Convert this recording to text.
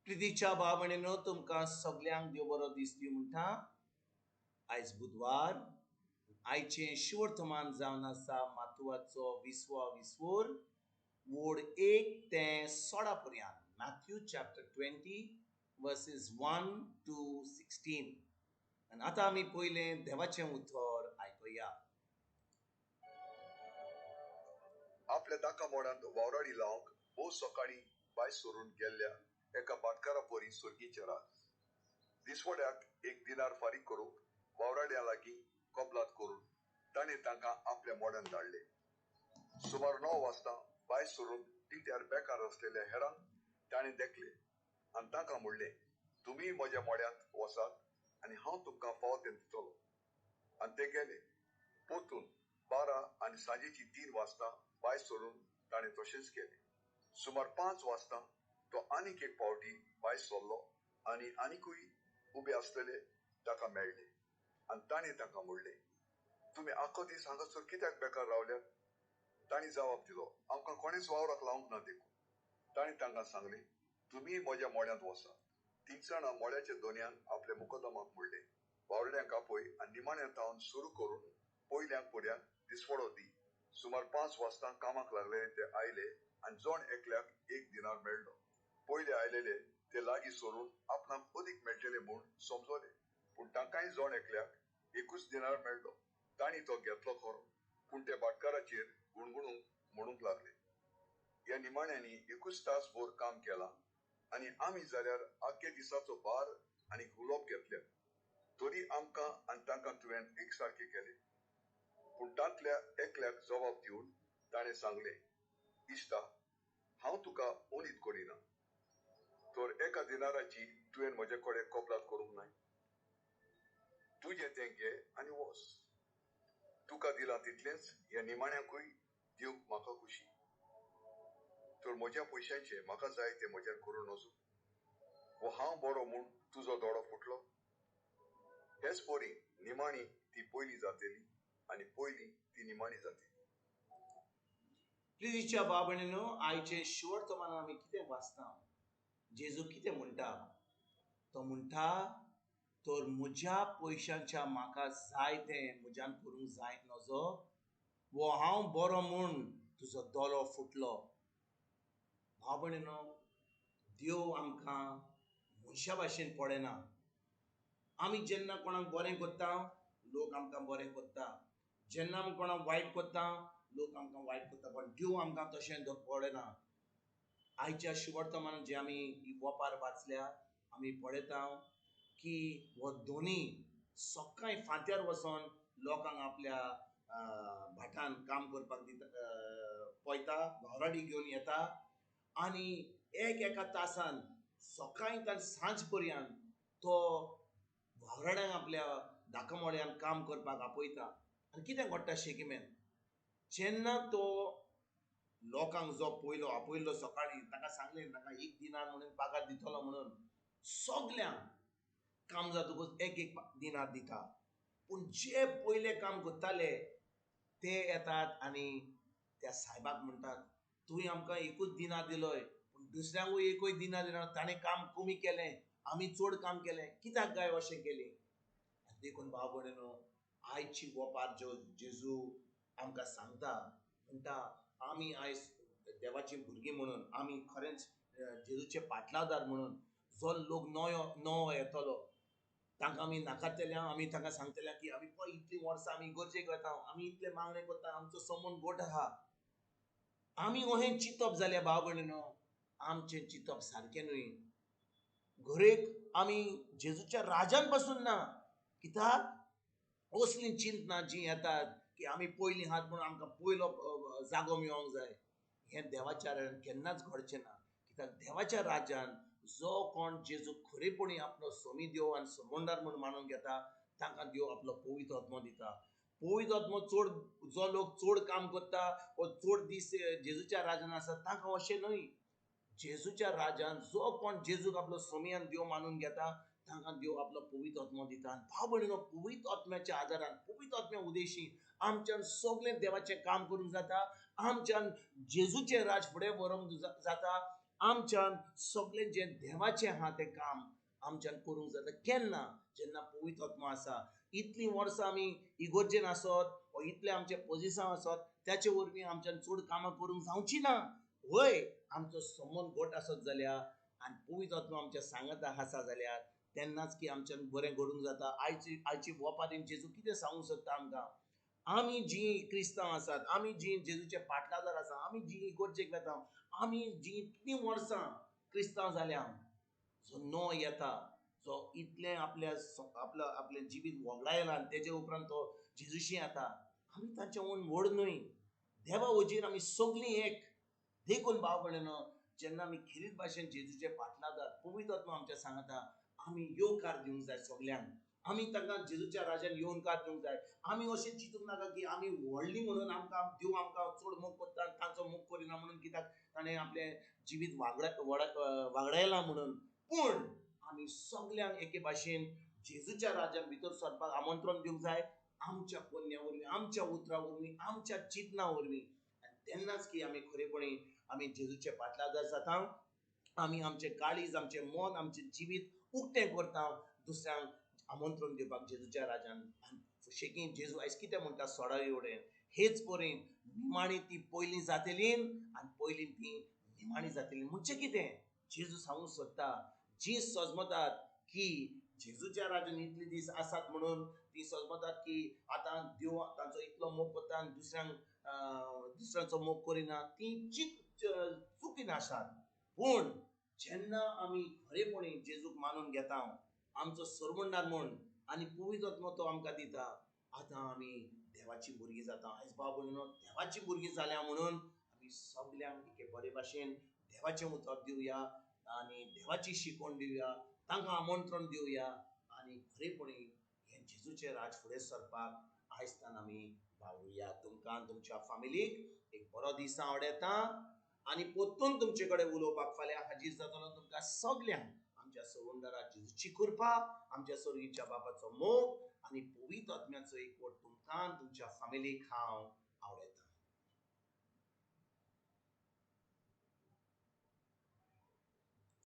प्रितीच्या भावणेनो तुमकां सगल्यांक देव बरो दीस दिवं म्हणटा. आयज बुधवार. आयचें शिवर्तमान जावन आसा मातुवाचो 20वा विसवोर वोड 1 ते 16 पर्यंत. Matthew chapter 20 versus 1 to 16. आनी आतां आमी पयलें देवाचें उतर आयकुया. आपल्या दाका मोडांत वावराडी लावंक भोव सकाळी भायर सरून गेल्ल्या एका भाटकारा पोरी सुरगीचे राज. दिसवड्याक एक दिनार फारीक करूंक वावराड्या लागीं कबलात करून ताणें तांकां आपल्या मोड्यान धाडले. सुमार 9 वाजता भायर सरून टिट्यार बेकार आसलेल्या हेरांक ताणें देखले आनी तांकां म्हणलें, तुमी म्हज्या मोड्यांत वसात आनी हांव तुमकां फावो तें दितलो. आनी ते गेले. पोतून 12 आनी सांजेची 3 वाजता भायर सरून ताणें तशेंच केलें. सुमार 5 वाजता तो आनीक एक फावटी भायर सरलो आनी आनीकूय उबे आसलेले ताका मेळ्ळे आनी ताणें तांकां म्हणलें, तुमी आख्खो दीस हांगासर कित्याक बेकार रावल्यात? तांणी जवाब दिलो, आमकां कोणेच वावराक लावंक ना देखून. ताणें तांकां सांगलें, तुमी म्हज्या मोड्यांत वसात. 3 जाणां मोड्याच्या दोनयान आपल्या मुकदमाक म्हणलें, वावरड्यांक आपय आनी निमाण्यांतावन सुरू करून पयल्यांक फुड्यांक दिसवडो दी. सुमार 5 वाजता कामाक लागलेले ते आयले आनी जोण एकल्याक एक दिनार मेळ्ळो. पयले आयलेले ते लागीं सरून आपणाक अदीक मेळटले म्हूण समजले, पूण तांकांय जोण एकल्याक एकूच दिनार मेळ्ळो. तांणी तो घेतलो खरो, पूण ते भाटकाराचेर गुणगुणूंक म्हणूंक लागले, ह्या निमाण्यांनी एकूच तास भर काम केलां आनी आमी जाल्यार आख्खे दिसाचो भार आनी उलोप घेतल्यात. तरी आमकां आनी तांकां तुवें एकसारके केले. पूण तांतल्या एकल्याक जबाब दिवन ताणें सांगलें, इश्ता, हांव तुका उणीत करिना. तर एका दिनाराची तुवें म्हजे कडेन कबलात करूंक नाय. तुजें तें घे आनी वच. तुका दिलां तितलेंच ह्या निमाण्यांकूय दिवंक म्हाका खुशी. तर म्हज्या पयशांचें म्हाका जाय तें म्हज्यान करूं नजो. वो हांव बरो म्हूण तुजो दोळो फुटलो. हेच पोरी निमाणी ती पयली जातली आनी पयली ती निमाणी जातली. प्रितीच्या भावणेनो आयचें शिवर्तमान आमी कितें वाचता? जेजू कितें म्हणटा? तो म्हणटा, तर म्हज्या पयशांच्या म्हाका जाय तें म्हज्यान करूंक जाय नजो. वो हांव बरो म्हूण तुजो दोळो फुटलो. भावणेनो, देव आमकां मनशा भाशेन पळयना. आमी जेन्ना कोणाक बरें कोत्ता, लोक आमकां बरें कोत्ता. जेन्ना आमी कोणाक वायट कोत्ता, लोक आमकां वायट कोत्ता. पण देव आमकां तशें पळयना. आयच्या शिवर्तमान जे आमी वपार वाचल्या, आमी पळयता की हो दोनी सकाळीं फांत्यार वचोन लोकांक आपल्या भाटान काम करपाक दिता, पळयता, वावराडी घेवन येता आनी एका तासान सकाळीं सांज पर्यंत तो वावराड्यांक आपल्या दाकामोड्यान काम करपाक आपयता. आनी कितें घडटा शेगिमेन? जेन्ना तो लोकांक जो पयलो आपयल्लो सकाळीं ताका सांगलें ताका 1 दिनार म्हणून पागार दितलो म्हणून, सगल्यांक काम जातकूच एक दिनार दिता. पूण जे पयले काम करताले ते येतात आनी त्या सायबाक म्हणटात, तुवें आमकां एकूच दिनार दिलोय, पूण दुसऱ्यांकूय एकूय दिनार दिना. ताणें काम कमी केलें, आमी चड काम केलें, कित्याक काय अशें केलें? देखून भाव भयणीनो, आयची वपार ज्यो जेजू आमकां सांगता, म्हणटा आमी आयज देवाची भुरगीं म्हणून, आमी खरेंच जेजूचे पाटलादार म्हणून, जो लोक नवो येतलो तांकां आमी नाकारतल्या. आमी तांकां सांगतल्या की आमी पळय इतलीं वर्सां आमी गरजेक वता, आमी इतले मागणे करता, आमचो संबंद गोड आहा. आमी अशें चिंतप जाल्यार भाव भयणीनो, आमचें चिंतप सारकें न्हय. घरेक आमी जेजूच्या राजान पासून ना. कित्याक? असलीं चिंतना जीं येतात की आमी पयलीं आहात म्हणून आमकां पयलो जागो मेळोंक जाय. हें देवाच्या राज्यान केन्नाच घडचें ना. कित्याक देवाच्या राज्यान जो कोण जेजू खरेपणी आपलो स्वामी देव आनी संबंदार म्हणून मानून घेता, तांकां देव आपलो पवित्र आत्मो दिता. पवित्र आत्मो जो लोक चड काम करता वा चड दीस जेजूच्या राज्यान आसा, तांकां अशें न्हय. जेजूच्या राज्यान जो कोण जेजूक आपलो स्वामी आनी देव मानून घेता, तांकां देव आपलो पवित्र आत्मो दिता. आनी भाव भयणीनो, पवित्र आत्म्याच्या आदारान, पवित्र आत्म्या उदेशी आमच्यान सगळें देवाचें काम करूंक जाता. आमच्यान जेजूचें राज फुडें व्हरूंक जाता. आमच्यान सगळें जें देवाचें आहा तें काम आमच्यान करूंक जाता केन्ना जेन्ना पवित्र आत्मा आसा. इतलीं वर्सां आमी इगोर्जेन आसत वा इतले आमचे पोजिशन आसत त्याचे वरवीं आमच्यान चड कामां करूंक जावची ना. वय आमचो संबंद घट आसत जाल्यार आनी पवित्र आत्मा आमच्या सांगाता आसा जाल्यार तेन्नाच की आमच्यान बरें घडूंक जाता. आयची वपारीन जेजू कितें सांगूंक सोदता आमकां, आमी जीं क्रिस्तांव आसात, आमी जीं जेजूचे पाटलादार आसा, आमी जीं इगोर्जेक वेता, आमी जीं इतलीं वर्सां क्रिस्तांव जाल्या, जो नो येता, जो इतलें आपलें जिवीत वगडायलां आनी तेजे उपरांत तो जेजूशी येता, आमी तांचे ओन व्हड न्हय. देवा वजीर आमी सगळीं एक. देखून भाव भयणीनो, जेन्ना आमी खिरीत भाशेन जेजूचे पाटलादार पवित्र आत्मा आमच्या सांगता, आमी येवकार दिवंक जाय सगळ्यांक. आमी तांकां जेजूच्या राज्यान येवकार दिवंक जाय. आमी अशें चिंतूंक नाका की आमी व्हडलीं म्हणून आमकां देव आमकां चड मोग करता आनी तांचो मोग करिना म्हणून, कित्याक ताणें आपलें जिवीत वागडायलां म्हणून. पूण आमी सगळ्यांक एके भाशेन जेजूच्या राज्यान भितर सरपाक आमंत्रण दिवंक जाय. आमच्या पुण्या वरवीं, आमच्या उतरा वरवीं, आमच्या चिंतना वरवीं. आनी तेन्नाच की आमी खरेपणी आमी जेजूचे पाटलादार जाता. आमी आमचें काळीज, आमचें मन, आमचें जिवीत उक्तें करता दुसऱ्यांक आमंत्रण दिवपाक जेजूच्या राज्यान. शेकी जेजू आयज कितें म्हणटा सोडा एवढें, हेच परेन निमाणी ती पयलीं जातलीं आनी पयलीं ती निमाणी जातलीं. म्हणजे कितें जेजू सांगूंक सोदता, जीं सजमतात की जेजूच्या राज्यान इतले दीस आसात म्हणून ती सजमतात की आतां देव तांचो इतलो मोग करता आनी दुसऱ्यांचो मोग करिना, ती चुकीन आसात. पूण जेन्ना आमी खरेपणी जेजूक मानून घेता, आमचो सरमंडार म्हूण आनी पवित्र आत्मा तो आमकां दिता, आतां आमी देवाची भुरगीं जाता. आयज भाव भयणीनो, देवाची भुरगीं जाल्या म्हणून आमी सगळ्यांक एके बरे भाशेन देवाचें उतर दिवया आनी देवाची शिकवण दिवया, तांकां आमंत्रण दिवया आनी खरेपणी हें जेजूचें राज फुडें सरपाक आयजतान आमी वावुरया. तुमकां तुमच्या फॅमिलीक एक बरो दीस हांव आवडेता आनी परतून तुमचे कडेन उलोवपाक फाल्यां हाजीर जातलो. तुमकां सगळ्यांक आमच्या सरवंडरा जेजूची कृपा, आमच्या सर्गीच्या बापाचो मोग आनी पवित्र आत्म्याचो एकवट तुमकां तुमच्या फॅमिलीक हांव आवडेता.